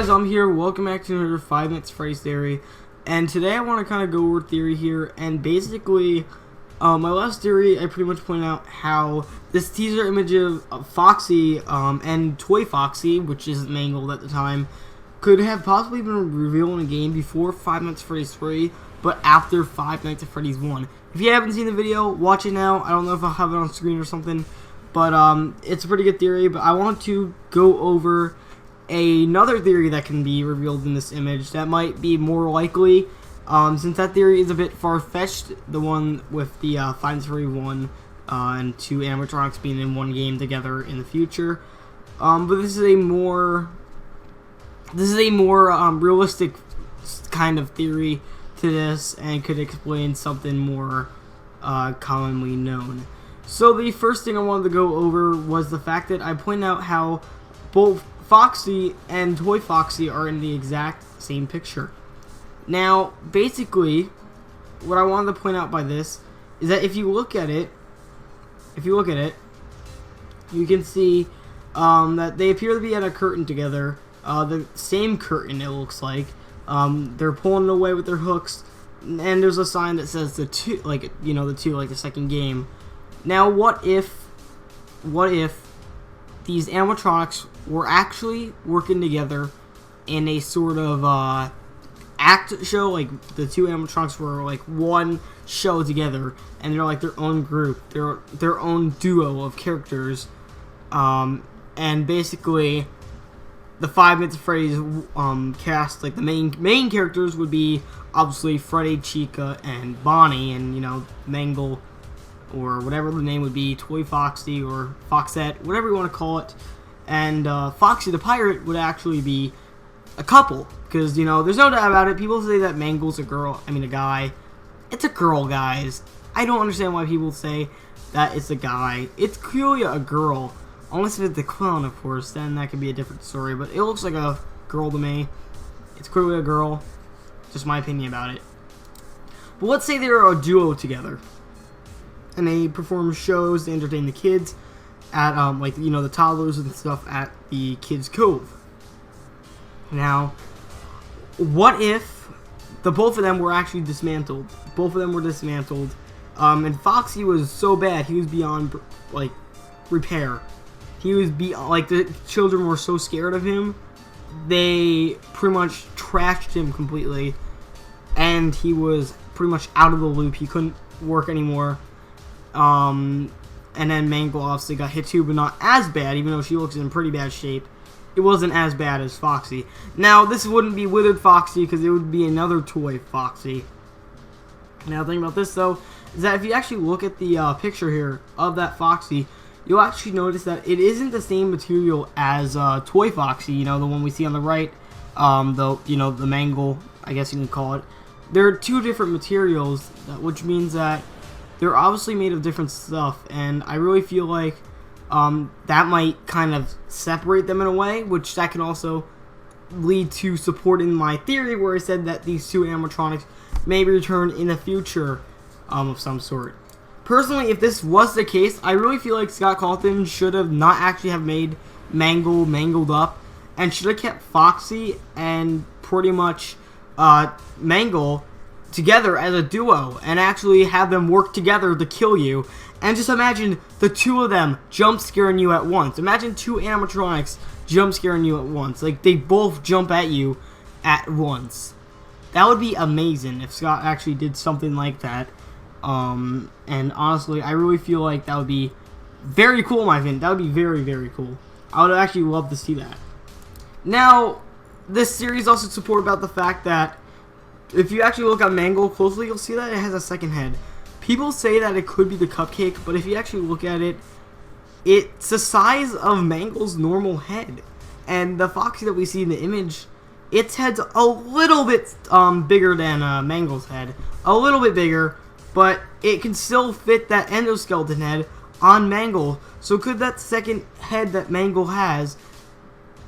guys, I'm here. Welcome back to another 5 Minutes Freddy's Theory. And today I want to kind of go over theory here. And basically, my last theory, I pretty much pointed out how this teaser image of Foxy and Toy Foxy, which is mangled at the time, could have possibly been revealed in a game before 5 Nights at Freddy's 3, but after 5 Nights at Freddy's 1. If you haven't seen the video, watch it now. I don't know if I'll have it on screen or something, but it's a pretty good theory. But I want to go over another theory that can be revealed in this image that might be more likely, since that theory is a bit far-fetched, the one with the 5 Nights at Freddy's 1 and 2 animatronics being in one game together in the future. But this is a more realistic kind of theory to this, and could explain something more commonly known. So the first thing I wanted to go over was the fact that I pointed out how both Foxy and Toy Foxy are in the exact same picture. Now, basically, what I wanted to point out by this is that if you look at it, you can see that they appear to be at a curtain together. The same curtain, it looks like. They're pulling it away with their hooks, and there's a sign that says the two, like the second game. Now, what if these animatronics were actually working together in a sort of act show, like the two animatronics were like one show together, and they're like their own group, their own duo of characters, and basically the 5 Minutes of Freddy's cast, like the main characters would be obviously Freddy, Chica, and Bonnie, and Mangle, or whatever the name would be, Toy Foxy or Foxette, whatever you want to call it. And Foxy the Pirate would actually be a couple, because there's no doubt about it. People say that Mangle's a guy. It's a girl, guys. I don't understand why people say that it's a guy. It's clearly a girl, unless it's the clown, of course. Then that could be a different story. But it looks like a girl to me. It's clearly a girl. Just my opinion about it. But let's say they're a duo together, and they perform shows to entertain the kids at the toddlers and stuff at the Kids Cove. Now, what if the both of them were actually dismantled? Both of them were dismantled, and Foxy was so bad he was beyond repair. He was the children were so scared of him, they pretty much trashed him completely, and he was pretty much out of the loop. He couldn't work anymore. And then Mangle obviously got hit too, but not as bad, even though she looks in pretty bad shape. It wasn't as bad as Foxy. Now, this wouldn't be Withered Foxy, because it would be another Toy Foxy. Now, the thing about this, though, is that if you actually look at the picture here of that Foxy, you'll actually notice that it isn't the same material as Toy Foxy, the one we see on the right, the Mangle, I guess you can call it. There are two different materials, which means that they're obviously made of different stuff, and I really feel like that might kind of separate them in a way, which that can also lead to supporting my theory where I said that these two animatronics may return in the future of some sort. Personally, if this was the case, I really feel like Scott Cawthon should have not actually have made Mangle mangled up, and should have kept Foxy and pretty much Mangle together as a duo, and actually have them work together to kill you. And just imagine the two of them jump scaring you at once. Imagine two animatronics jump scaring you at once. Like, they both jump at you at once. That would be amazing if Scott actually did something like that. And honestly, I really feel like that would be very cool, my opinion. That would be very, very cool. I would actually love to see that. Now, this series also supported about the fact that if you actually look at Mangle closely, you'll see that it has a second head. People say that it could be the cupcake, but if you actually look at it, it's the size of Mangle's normal head. And the Foxy that we see in the image, its head's a little bit bigger than Mangle's head. A little bit bigger, but it can still fit that endoskeleton head on Mangle. So could that second head that Mangle has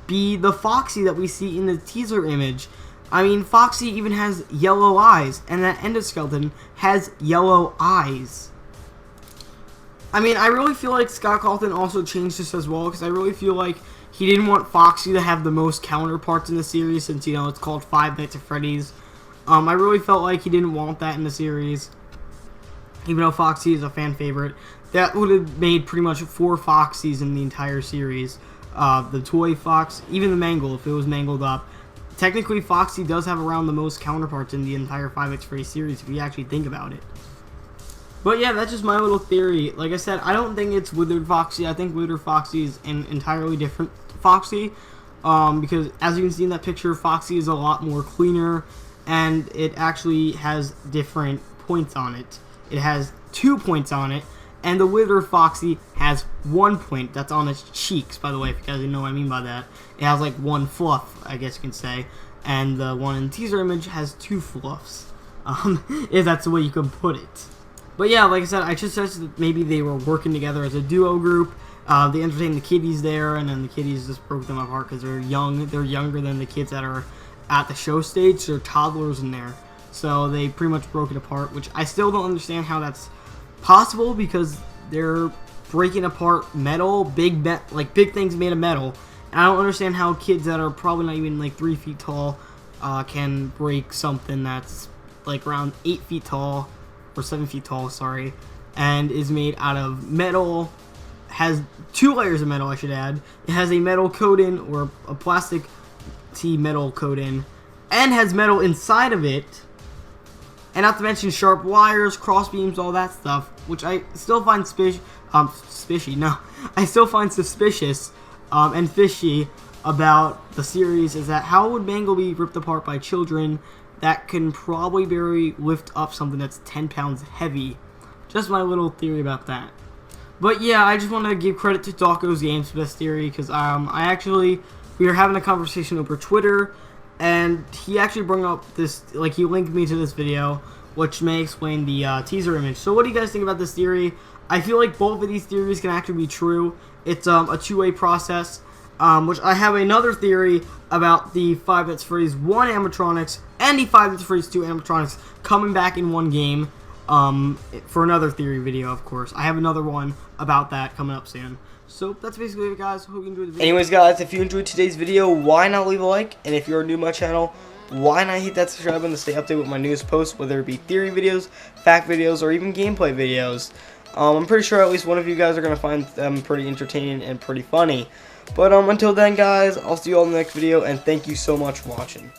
be the Foxy that we see in the teaser image? I mean, Foxy even has yellow eyes, and that endoskeleton has yellow eyes. I mean, I really feel like Scott Cawthon also changed this as well, because I really feel like he didn't want Foxy to have the most counterparts in the series, since, you know, it's called Five Nights at Freddy's. I really felt like he didn't want that in the series, even though Foxy is a fan favorite. That would have made pretty much 4 Foxys in the entire series. The toy Fox, even the Mangle, if it was mangled up. Technically, Foxy does have around the most counterparts in the entire Five Nights at Freddy's series, if you actually think about it. But yeah, that's just my little theory. Like I said, I don't think it's Withered Foxy. I think Withered Foxy is an entirely different Foxy. Because, as you can see in that picture, Foxy is a lot more cleaner, and it actually has different points on it. It has 2 points on it, and the Withered Foxy has 1 point. That's on its cheeks, by the way, if you guys didn't know what I mean by that. It has like 1 fluff, I guess you can say, and the one in the teaser image has 2 fluffs, if that's the way you can put it. But yeah, like I said, I just suggested that maybe they were working together as a duo group. They entertained the kiddies there, and then the kiddies just broke them apart because they're young. They're younger than the kids that are at the show stage. They're toddlers in there. So they pretty much broke it apart, which I still don't understand how that's possible, because they're breaking apart metal, big things made of metal. And I don't understand how kids that are probably not even like 3 feet tall can break something that's like around 8 feet tall, or 7 feet tall, sorry, and is made out of metal, has 2 layers of metal, I should add. It has a metal coating, or a plastic metal coating, and has metal inside of it, and not to mention sharp wires, cross beams, all that stuff, which I still find I still find suspicious and fishy about the series, is that how would Mangle be ripped apart by children that can probably barely lift up something that's 10 pounds heavy? Just my little theory about that. But yeah, I just want to give credit to Dawko's Games for this theory, because we were having a conversation over Twitter, and he actually brought up this, like, he linked me to this video, which may explain the teaser image. So what do you guys think about this theory? I feel like both of these theories can actually be true. It's a two-way process, which I have another theory about the Five Nights at Freddy's 1 animatronics and the Five Nights at Freddy's 2 animatronics coming back in one game, for another theory video, of course. I have another one about that coming up soon. So that's basically it, guys. Hope you enjoyed the video. Anyways, guys, if you enjoyed today's video, why not leave a like? And if you're new to my channel, why not hit that subscribe button to stay updated with my newest posts, whether it be theory videos, fact videos, or even gameplay videos. I'm pretty sure at least one of you guys are going to find them pretty entertaining and pretty funny. But until then, guys, I'll see you all in the next video, and thank you so much for watching.